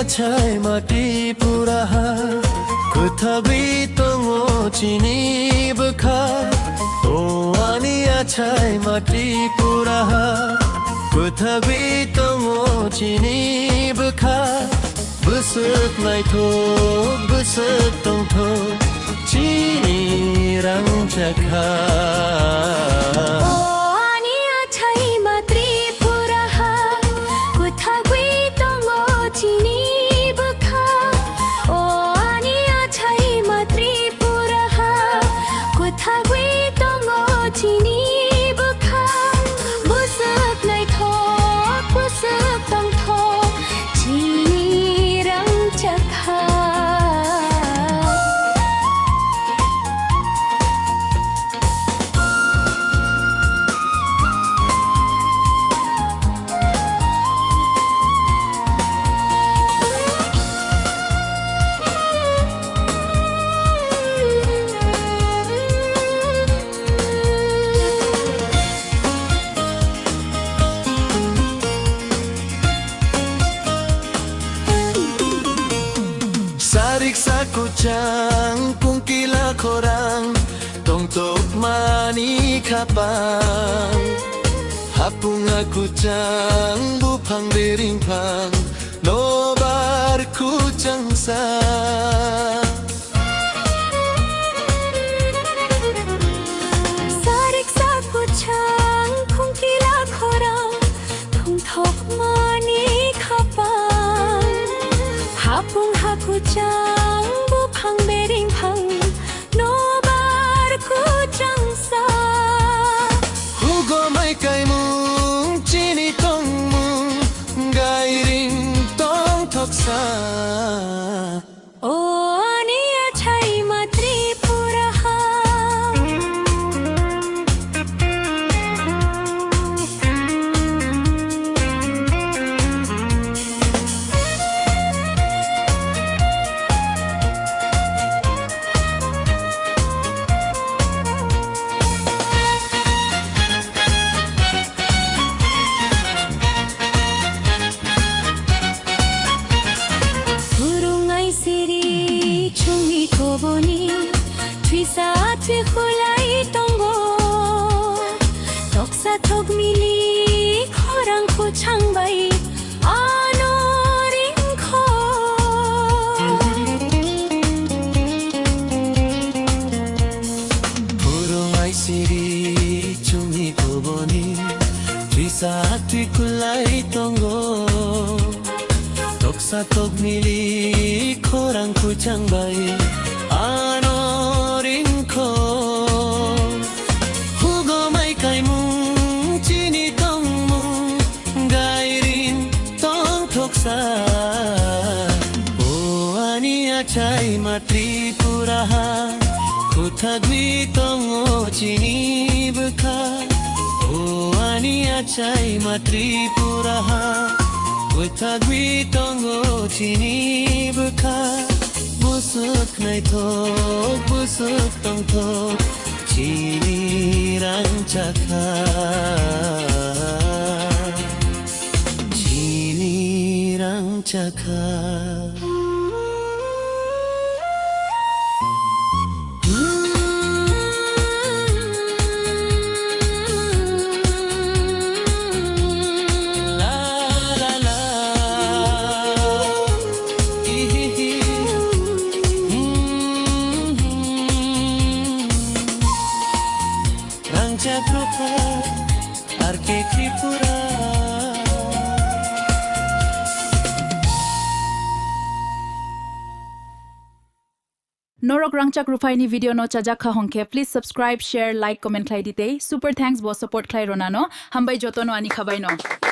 छाय माटी पुराहा कुथाबी तंगो चिनी बखा ओ आनिया छाय माटी पुराहा कुथाबी तंगो चिनी बखा busuk naito busuk tongto chini rang chakha Sariksa kucang kung kila korang tongtok mani kapang hapung aku cang bupang bering pang nobar kucang sa Sariksa kucang kung kila korang tongtok mani kapang hapung aku cang bupang bering pang nobar kucang sa hugo mai kai mung chini tong mung gairing tong thok sa o ania chai matri puraha Twisa twi khulai tongo toksa thok mili khorang ko changbai anoring kho Purungai siri chungi koboni Twisa twi khulai tongo toksa thok mili khorang ko changbai hugo mai kai mung chini tong mung gairin tong thoksa o ania chai matri puraha kuthagwi tong o chini bukha o ania chai matri puraha kuthagwi tong o chini bukha busuk nai thok busuk tong thok chini rang chakha chini rang chakha Arke Tripura Norok Rangchak Rufai ni video no chajak kha hongke please subscribe share like comment klai dite super thanks bo support klai ronano hambai jotono ani khabai no